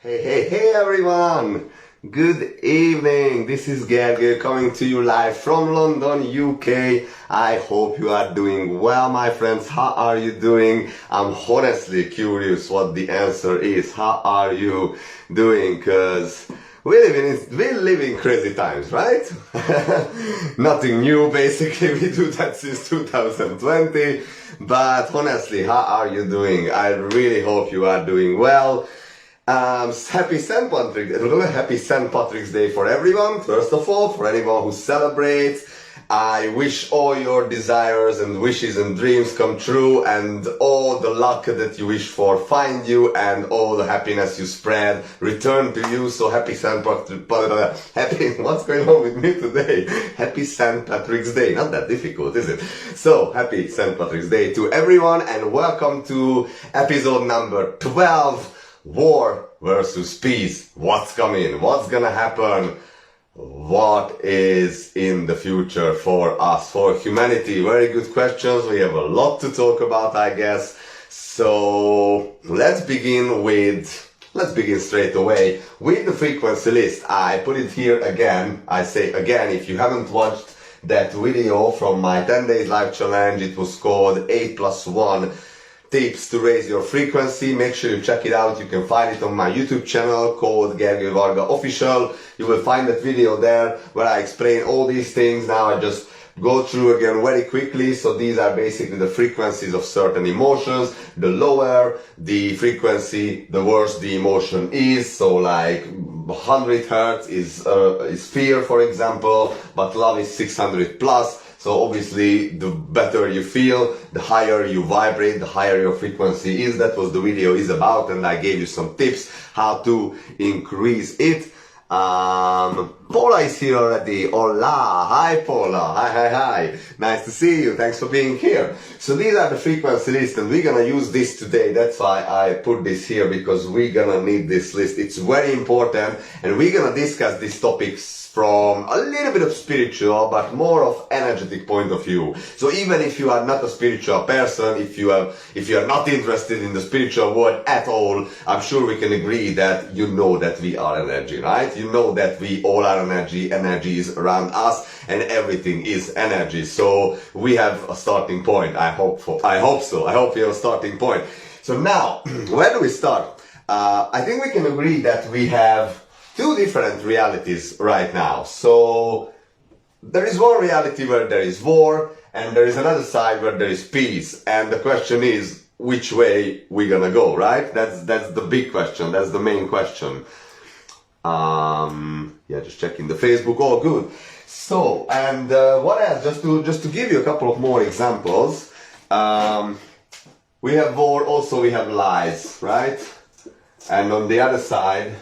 Hey everyone! Good evening! This is Gergő coming to you live from London, UK. I hope you are doing well, my friends. How are you doing? I'm honestly curious what the answer is. How are you doing? Cause we live in crazy times, right? Nothing new, basically. We do that since 2020. But honestly, how are you doing? I really hope you are doing well. Happy St. Patrick's Day for everyone. First of all, for anyone who celebrates, I wish all your desires and wishes and dreams come true, and all the luck that you wish for find you, and all the happiness you spread return to you. So happy what's going on with me today? Happy St. Patrick's Day. Not that difficult, is it? So happy St. Patrick's Day to everyone, and welcome to episode number 12. War versus peace. What's coming? What's gonna happen? What is in the future for us, for humanity? Very good questions. We have a lot to talk about, I guess. So let's begin straight away with the frequency list. I put it here again. I say again, if you haven't watched that video from my 10 days live challenge, it was called 8+1 tips to raise your frequency. Make sure you check it out. You can find it on my YouTube channel called Gergő Varga Official. You will find that video there where I explain all these things. Now I just go through again very quickly. So these are basically the frequencies of certain emotions. The lower the frequency, the worse the emotion is. So like 100 hertz is fear, for example, but love is 600 plus. So obviously, the better you feel, the higher you vibrate, the higher your frequency is. That was the video is about, and I gave you some tips how to increase it. Paula is here already. Hola, hi Paula, hi. Nice to see you. Thanks for being here. So these are the frequency lists, and we're gonna use this today. That's why I put this here, because we're gonna need this list. It's very important, and we're gonna discuss these topics from a little bit of spiritual, but more of energetic point of view. So even if you are not a spiritual person, if you are not interested in the spiritual world at all, I'm sure we can agree that you know that we are energy, right? You know that we all are energy is around us, and everything is energy. So we have a starting point. I hope so. I hope we have a starting point. So now, where do we start? I think we can agree that we have two different realities right now. So there is one reality where there is war, and there is another side where there is peace. And the question is, which way we're gonna go, right? That's the big question. That's the main question. Yeah, just checking the Facebook. Oh, good. So, and what else? Just to give you a couple of more examples. We have war. Also, we have lies, right? And on the other side,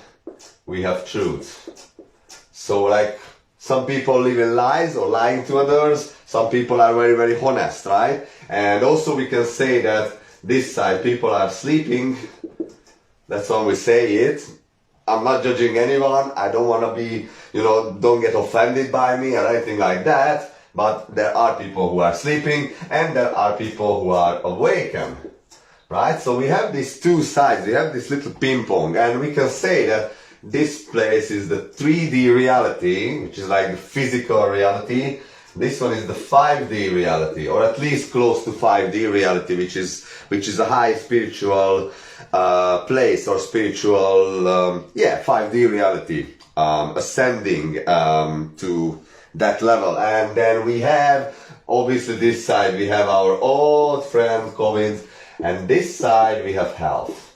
we have truth. So like some people live in lies or lying to others. Some people are very, very honest, right? And also we can say that this side people are sleeping. That's when we say it. I'm not judging anyone. I don't want to be, don't get offended by me or anything like that. But there are people who are sleeping, and there are people who are awakened, right? So we have these two sides. We have this little ping pong, and we can say that this place is the 3D reality, which is like the physical reality. This one is the 5D reality, or at least close to 5D reality, which is a high spiritual place, or spiritual 5D reality, ascending to that level. And then we have obviously this side, we have our old friend COVID, and this side we have health.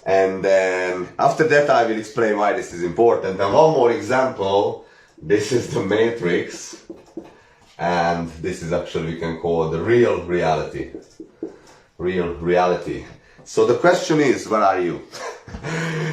And then after that I will explain why this is important. And one more example, this is the matrix, and this is actually, we can call the real reality. Real reality. So the question is, where are you?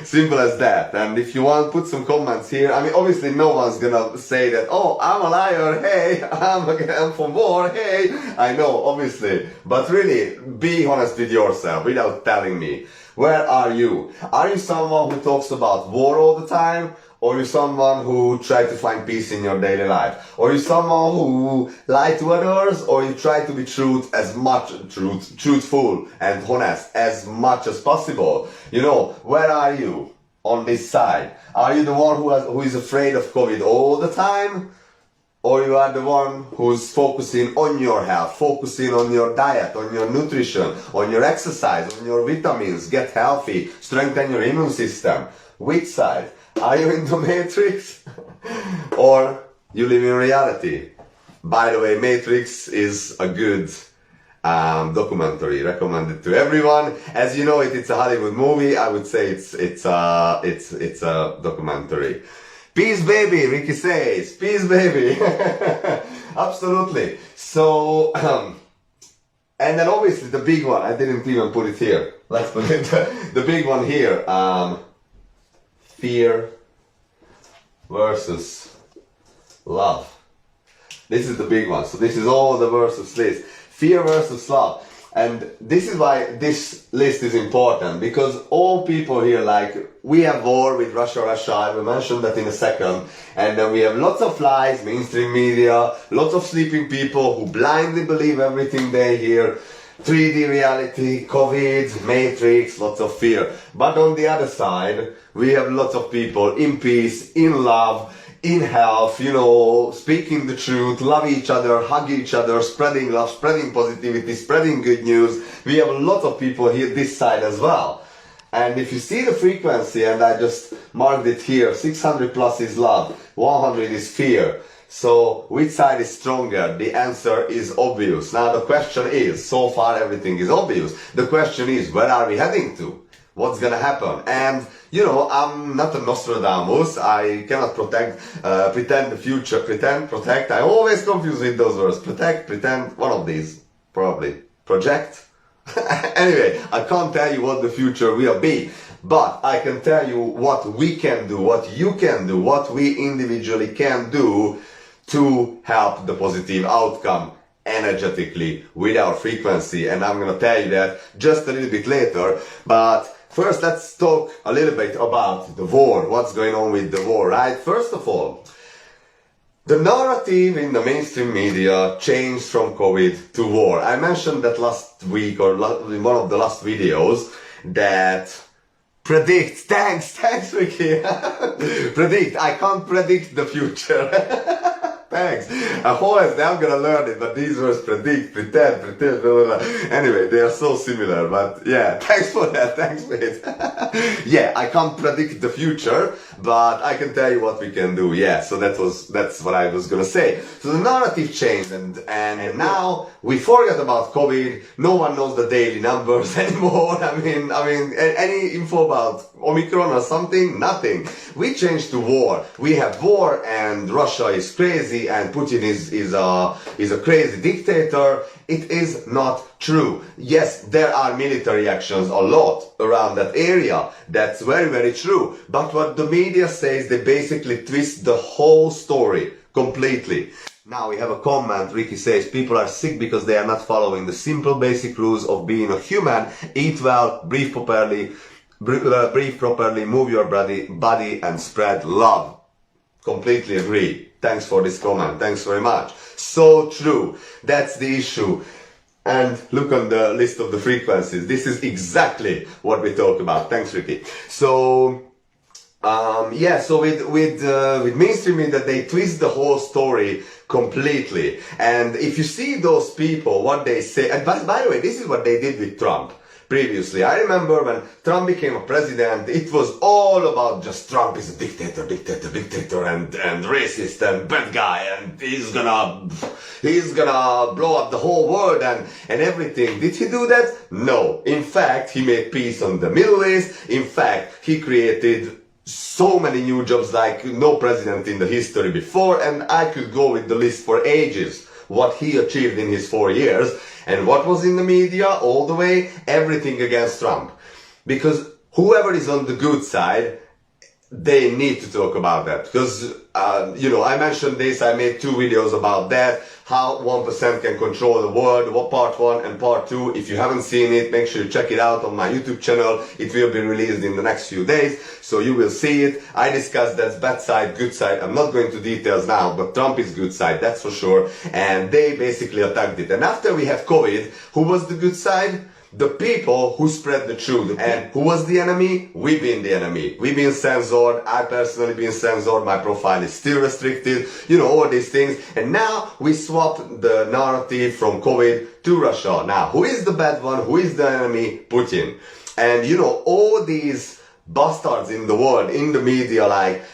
Simple as that. And if you want, put some comments here. I mean, obviously no one's gonna say that, oh, I'm a liar, hey, I'm for war, hey. I know, obviously. But really, be honest with yourself without telling me. Where are you? Are you someone who talks about war all the time? Or are you someone who tries to find peace in your daily life? Or are you someone who lies to others? Or you try to be truthful and honest as much as possible? Where are you? on this side? Are you the one who is afraid of COVID all the time? Or you are the one who's focusing on your health, focusing on your diet, on your nutrition, on your exercise, on your vitamins, get healthy, strengthen your immune system? Which side? Are you in the Matrix? Or you live in reality? By the way, Matrix is a good documentary, recommended to everyone. As you know, it's a Hollywood movie. I would say it's a documentary. Peace, baby, Ricky says. Peace, baby. Absolutely. So, and then obviously the big one, I didn't even put it here. Let's put it, the big one here. Fear versus love. This is the big one. So this is all the versus list. Fear versus love. And this is why this list is important, because all people here, like, we have war with Russia, I will mention that in a second, and then we have lots of lies, mainstream media, lots of sleeping people who blindly believe everything they hear, 3D reality, COVID, Matrix, lots of fear. But on the other side, we have lots of people in peace, in love, in health, you know, speaking the truth, love each other, hug each other, spreading love, spreading positivity, spreading good news. We have a lot of people here this side as well. And if you see the frequency, and I just marked it here, 600 plus is love, 100 is fear. So which side is stronger? The answer is obvious. Now the question is, so far everything is obvious. The question is, where are we heading to? What's gonna happen? And you know, I'm not a Nostradamus. I cannot pretend the future, protect. I always confuse with those words. Protect, pretend, one of these, probably. Project? Anyway, I can't tell you what the future will be, but I can tell you what we can do, what you can do, what we individually can do to help the positive outcome energetically with our frequency. And I'm gonna tell you that just a little bit later, but first, let's talk a little bit about the war. What's going on with the war, right? First of all, the narrative in the mainstream media changed from COVID to war. I mentioned that last week, or in one of the last videos, that thanks Ricky, I can't predict the future. Thanks. Honestly, I'm gonna learn it, but these words predict, pretend, blah, blah, blah. Anyway, they are so similar, but yeah, thanks for that, thanks mate. Yeah, I can't predict the future, but I can tell you what we can do. Yeah, so that's what I was gonna say. So the narrative changed, and now we forget about COVID. No one knows the daily numbers anymore. I mean, any info about Omicron or something? Nothing. We changed to war. We have war, and Russia is crazy, and Putin is a crazy dictator. It is not true. Yes, there are military actions a lot around that area. That's very, very true. But what the media says, they basically twist the whole story completely. Now we have a comment. Ricky says, people are sick because they are not following the simple basic rules of being a human. Eat well, breathe properly, move your body and spread love. Completely agree. Thanks for this comment. Thanks very much. So true. That's the issue. And look on the list of the frequencies. This is exactly what we talk about. Thanks, Ricky. So, yeah, so with mainstream media, they twist the whole story completely. And if you see those people, what they say, and by the way, this is what they did with Trump. Previously, I remember when Trump became a president, it was all about just Trump is a dictator, and racist and bad guy, and he's gonna blow up the whole world and everything. Did he do that? No. In fact, he made peace on the Middle East. In fact, he created so many new jobs like no president in the history before, and I could go with the list for ages. What he achieved in his 4 years. And what was in the media all the way? Everything against Trump. Because whoever is on the good side, they need to talk about that. Because, you know, I mentioned this, I made 2 videos about that, how 1% can control the world, part 1 and part 2. If you haven't seen it, make sure you check it out on my YouTube channel. It will be released in the next few days, so you will see it. I discussed that bad side, good side. I'm not going to details now, but Trump is good side, that's for sure. And they basically attacked it. And after we have COVID, who was the good side? the people who spread the truth. And who was the enemy? We've been the enemy. We've been censored. I personally been censored. My profile is still restricted. You know, all these things. And now we swapped the narrative from COVID to Russia. Now, who is the bad one? Who is the enemy? Putin. And you know, all these bastards in the world, in the media,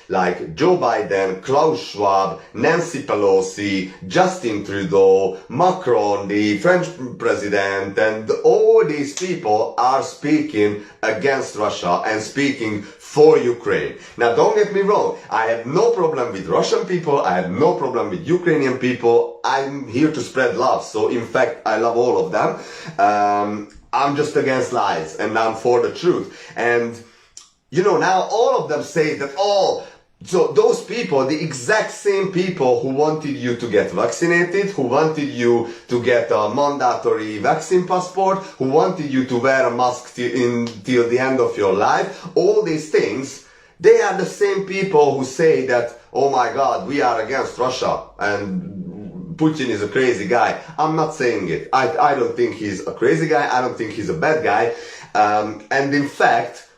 like Joe Biden, Klaus Schwab, Nancy Pelosi, Justin Trudeau, Macron, the French president, and all these people are speaking against Russia and speaking for Ukraine. Now, don't get me wrong. I have no problem with Russian people. I have no problem with Ukrainian people. I'm here to spread love. So, in fact, I love all of them. I'm just against lies and I'm for the truth. And you know, now all of them say that, oh, so those people, the exact same people who wanted you to get vaccinated, who wanted you to get a mandatory vaccine passport, who wanted you to wear a mask till the end of your life, all these things, they are the same people who say that, oh my God, we are against Russia and Putin is a crazy guy. I'm not saying it. I don't think he's a crazy guy. I don't think he's a bad guy. And in fact,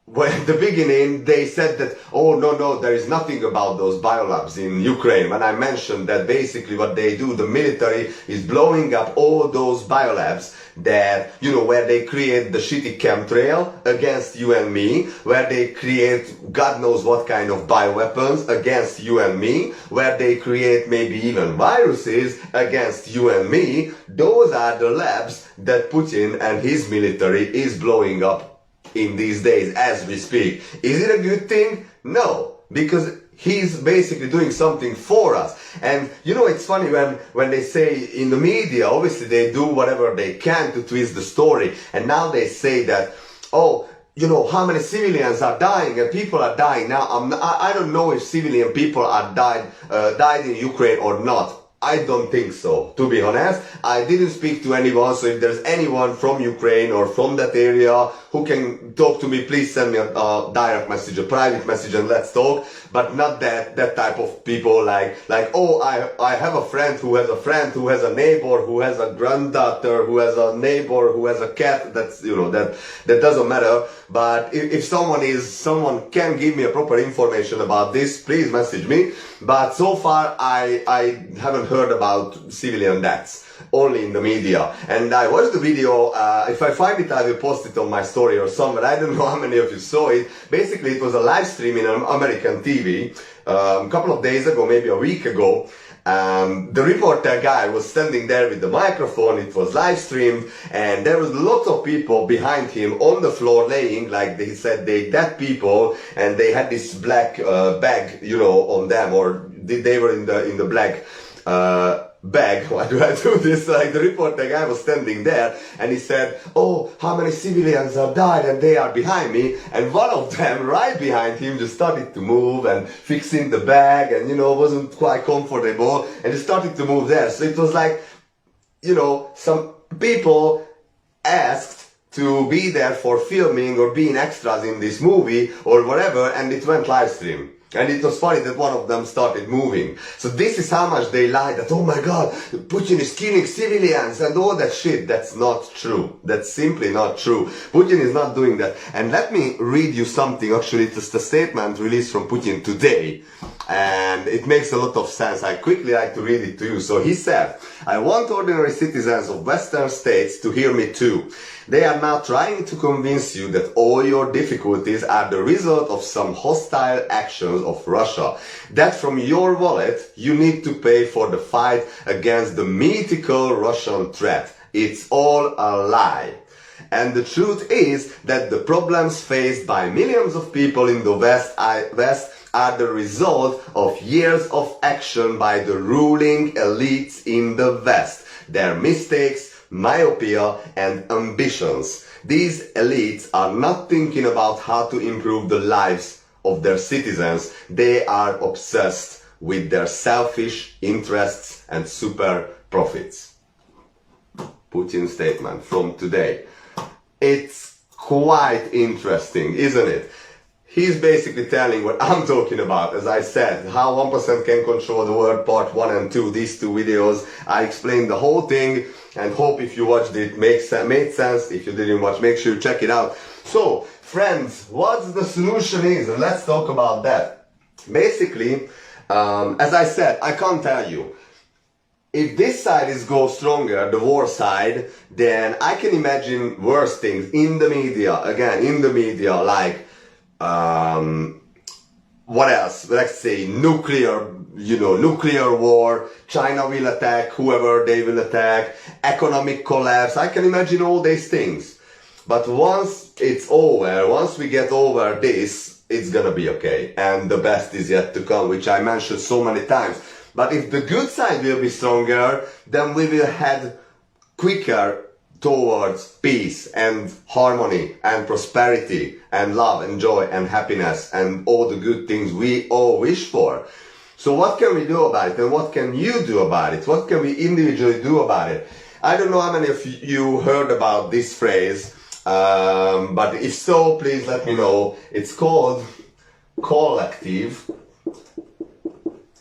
well, at the beginning, they said that, oh, no, there is nothing about those biolabs in Ukraine. When I mentioned that basically what they do, the military is blowing up all those biolabs that, you know, where they create the shitty chemtrail against you and me, where they create God knows what kind of bioweapons against you and me, where they create maybe even viruses against you and me. Those are the labs that Putin and his military is blowing up in these days as we speak. Is it a good thing? No, because he's basically doing something for us. And you know, it's funny when they say in the media, obviously they do whatever they can to twist the story. And now they say that, oh, you know, how many civilians are dying and people are dying. Now, I don't know if civilian people are died in Ukraine or not. I don't think so, to be honest. I didn't speak to anyone, so if there's anyone from Ukraine or from that area who can talk to me, please send me a direct message, a private message, and let's talk. But not that type of people like, oh, I have a friend who has a neighbor who has a granddaughter, who has a neighbor who has a cat. That's, you know, that doesn't matter. But if someone can give me a proper information about this, please message me. But so far, I haven't heard about civilian deaths, only in the media. And I watched the video, if I find it, I will post it on my story or somewhere. I don't know how many of you saw it. Basically, it was a live stream in American TV, a couple of days ago, maybe a week ago. The reporter guy was standing there with the microphone. It was live streamed, and there was lots of people behind him on the floor laying, like they said, they dead people, and they had this black bag, you know, on them, or they were in the black bag. Why do I do this? Like, the reporter guy was standing there and he said, oh, how many civilians have died, and they are behind me. And one of them right behind him just started to move and fixing the bag, and, you know, wasn't quite comfortable, and just started to move there. So it was like, you know, some people asked to be there for filming or being extras in this movie or whatever, and it went live stream. And it was funny that one of them started moving. So this is how much they lie, that, oh my God, Putin is killing civilians and all that shit. That's not true. That's simply not true. Putin is not doing that. And let me read you something. Actually, it's the statement released from Putin today. And it makes a lot of sense. I quickly like to read it to you. So he said, I want ordinary citizens of Western states to hear me too. They are now trying to convince you that all your difficulties are the result of some hostile actions of Russia. That from your wallet, you need to pay for the fight against the mythical Russian threat. It's all a lie. And the truth is that the problems faced by millions of people in the West are the result of years of action by the ruling elites in the West. Their mistakes, myopia, and ambitions. These elites are not thinking about how to improve the lives of their citizens. They are obsessed with their selfish interests and super profits. Putin's statement from today. It's quite interesting, isn't it? he's basically telling what I'm talking about. As I said, how 1% can control the world, part 1 and 2, these 2 videos. I explained the whole thing, and hope if you watched it made sense. If you didn't watch, make sure you check it out. So, friends, what the solution is, and let's talk about that. Basically, as I said, I can't tell you. If this side is go stronger, the war side, then I can imagine worse things in the media. Again, in the media, like, what else? Let's say nuclear war, China will attack, whoever they will attack, economic collapse. I can imagine all these things. But once it's over, once we get over this, it's gonna be okay. And the best is yet to come, which I mentioned so many times. But if the good side will be stronger, then we will head quicker towards peace and harmony and prosperity and love and joy and happiness and all the good things we all wish for. So what can we do about it, and what can you do about it? What can we individually do about it? I don't know how many of you heard about this phrase, but if so, please let me know. It's called collective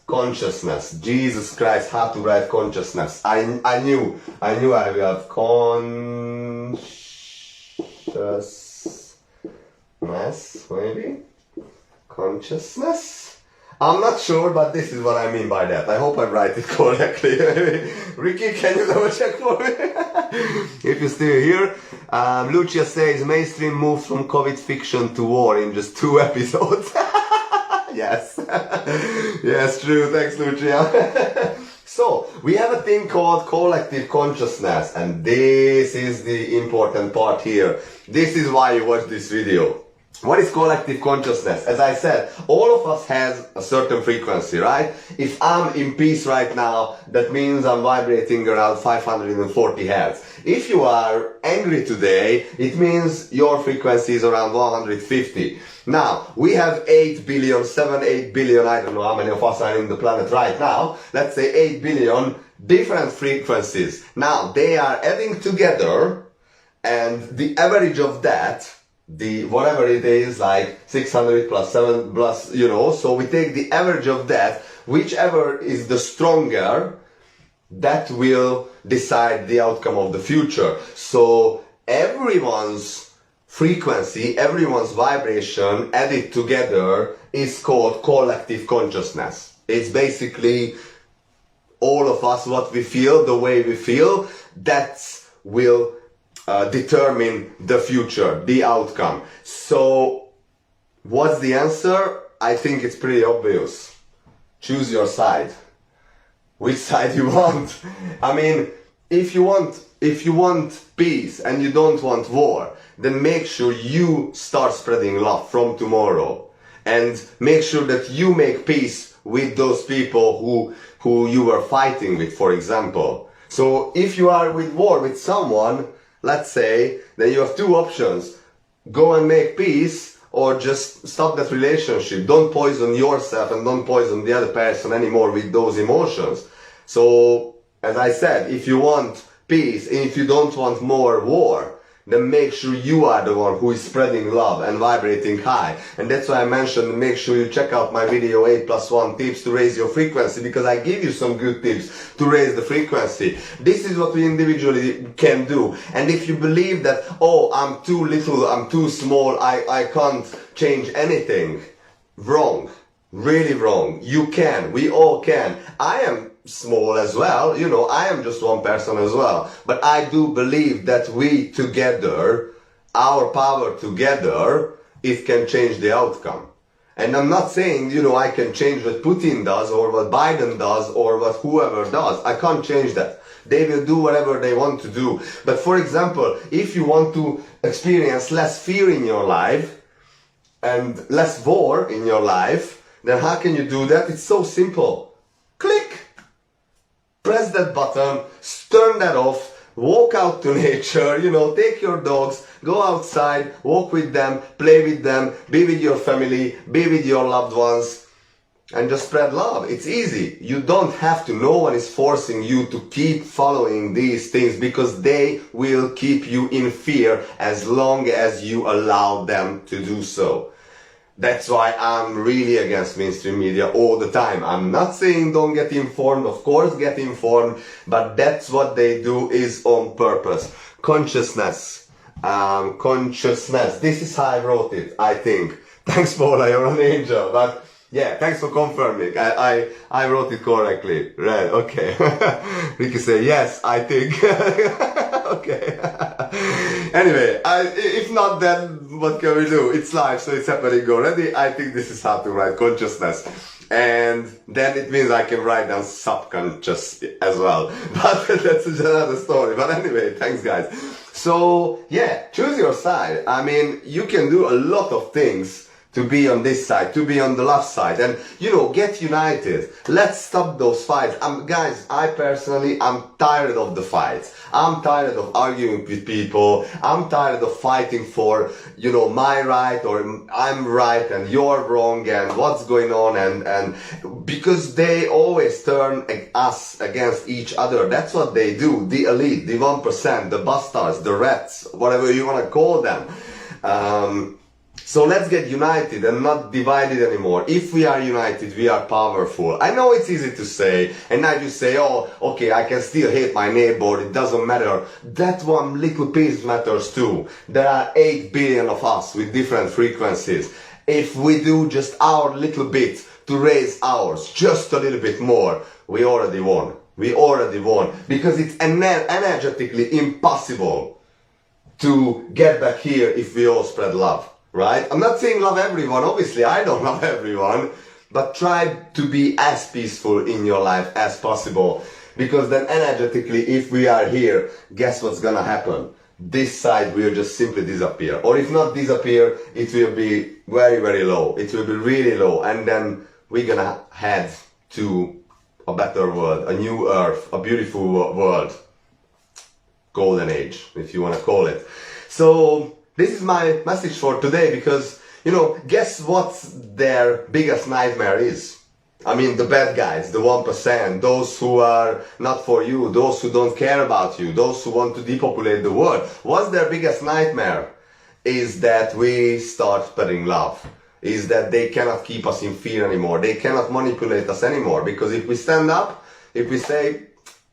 consciousness. Jesus Christ, how to write consciousness. I knew I will have consciousness, maybe? Consciousness? I'm not sure, but this is what I mean by that. I hope I write it correctly. Ricky, can you double check for me? If you're still here. Lucia says, mainstream moved from COVID fiction to war in just 2 episodes. Yes. Yes, true. Thanks, Lucia. So, we have a thing called collective consciousness, and this is the important part here. This is why you watch this video. What is collective consciousness? As I said, all of us has a certain frequency, right? If I'm in peace right now, that means I'm vibrating around 540 Hertz. If you are angry today, it means your frequency is around 150. Now, we have 8 billion, 8 billion, I don't know how many of us are in the planet right now. Let's say 8 billion different frequencies. Now, they are adding together, and the average of that, the whatever it is, like 600 plus 7 plus, so we take the average of that, whichever is the stronger, that will decide the outcome of the future. So everyone's frequency, everyone's vibration added together is called collective consciousness. It's basically all of us, what we feel, the way we feel, that will determine the future, the outcome. So, what's the answer? I think it's pretty obvious. Choose your side. Which side you want? I mean, if you want peace and you don't want war, then make sure you start spreading love from tomorrow, and make sure that you make peace with those people who you were fighting with, for example. So, if you are with war with someone, let's say, then you have 2 options. Go and make peace, or just stop that relationship. Don't poison yourself and don't poison the other person anymore with those emotions. So, as I said, if you want peace and if you don't want more war, then make sure you are the one who is spreading love and vibrating high. And that's why I mentioned, make sure you check out my video 8+1 tips to raise your frequency, because I give you some good tips to raise the frequency. This is what we individually can do. And if you believe that, oh, I'm too little, I'm too small, I can't change anything, wrong. Really wrong. You can. We all can. I am small as well. I am just one person as well. But I do believe that we together, our power together, it can change the outcome. And I'm not saying, I can change what Putin does or what Biden does or what whoever does. I can't change that. They will do whatever they want to do. But for example, if you want to experience less fear in your life and less war in your life, then how can you do that? It's so simple. Click! Press that button, turn that off, walk out to nature, take your dogs, go outside, walk with them, play with them, be with your family, be with your loved ones, and just spread love. It's easy. You don't have to. No one is forcing you to keep following these things, because they will keep you in fear as long as you allow them to do so. That's why I'm really against mainstream media all the time. I'm not saying don't get informed, of course get informed, but that's what they do is on purpose. Consciousness. Consciousness. This is how I wrote it, I think. Thanks, Paula, you're an angel. But yeah, thanks for confirming. I wrote it correctly. Right, okay. Ricky say, yes, I think. Okay. Anyway, if not, then what can we do? It's live, so it's happening already. I think this is how to write consciousness. And then it means I can write down subconscious as well. But that's another story. But anyway, thanks guys. So yeah, choose your side. I mean, you can do a lot of things to be on this side, to be on the left side, and you know, get united. Let's stop those fights. Guys, I personally, I'm tired of the fights. I'm tired of arguing with people. I'm tired of fighting for, you know, my right, or I'm right and you're wrong, and what's going on, and because they always turn us against each other. That's what they do. The elite, the 1%, the bastards, the rats, whatever you want to call them. So let's get united and not divided anymore. If we are united, we are powerful. I know it's easy to say, and I just say, oh, okay, I can still hate my neighbor, it doesn't matter. That one little piece matters too. There are 8 billion of us with different frequencies. If we do just our little bit to raise ours, just a little bit more, we already won. We already won. Because it's energetically impossible to get back here if we all spread love. Right? I'm not saying love everyone, obviously I don't love everyone, but try to be as peaceful in your life as possible, because then energetically, if we are here, guess what's gonna happen? This side will just simply disappear, or if not disappear, it will be very, very low. It will be really low, and then we're gonna head to a better world, a new earth, a beautiful world, golden age, if you want to call it. So this is my message for today, because, you know, guess what their biggest nightmare is? I mean, the bad guys, the 1%, those who are not for you, those who don't care about you, those who want to depopulate the world. What's their biggest nightmare? Is that we start spreading love. Is that they cannot keep us in fear anymore. They cannot manipulate us anymore. Because if we stand up, if we say,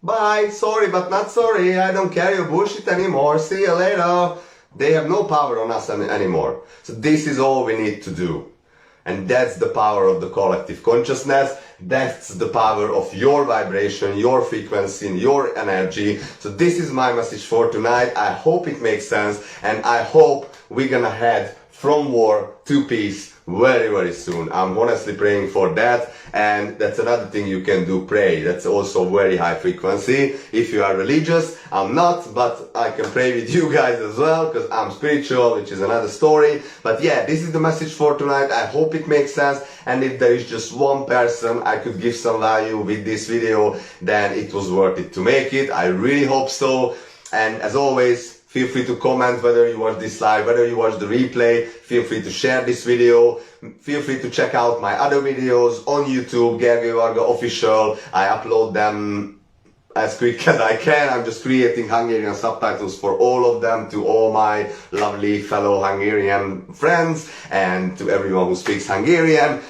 bye, sorry but not sorry, I don't care your bullshit anymore, see you later, they have no power on us anymore. So this is all we need to do. And that's the power of the collective consciousness. That's the power of your vibration, your frequency, your energy. So this is my message for tonight. I hope it makes sense. And I hope we're gonna head from war to peace very, very soon. I'm honestly praying for that. And that's another thing you can do, pray. That's also very high frequency. If you are religious, I'm not, but I can pray with you guys as well, because I'm spiritual, which is another story. But yeah, this is the message for tonight. I hope it makes sense. And if there is just one person I could give some value with this video, then it was worth it to make it. I really hope so. And as always, feel free to comment whether you watch this live, whether you watch the replay. Feel free to share this video. Feel free to check out my other videos on YouTube, Gergely Varga Official. I upload them as quick as I can. I'm just creating Hungarian subtitles for all of them, to all my lovely fellow Hungarian friends and to everyone who speaks Hungarian.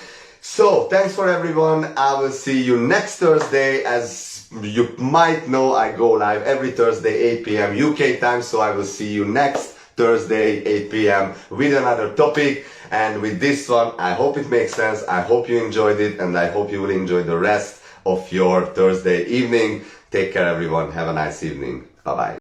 So, thanks for everyone. I will see you next Thursday. As you might know, I go live every Thursday, 8 p.m. UK time. So I will see you next Thursday, 8 p.m. with another topic. And with this one, I hope it makes sense. I hope you enjoyed it, and I hope you will enjoy the rest of your Thursday evening. Take care, everyone. Have a nice evening. Bye-bye.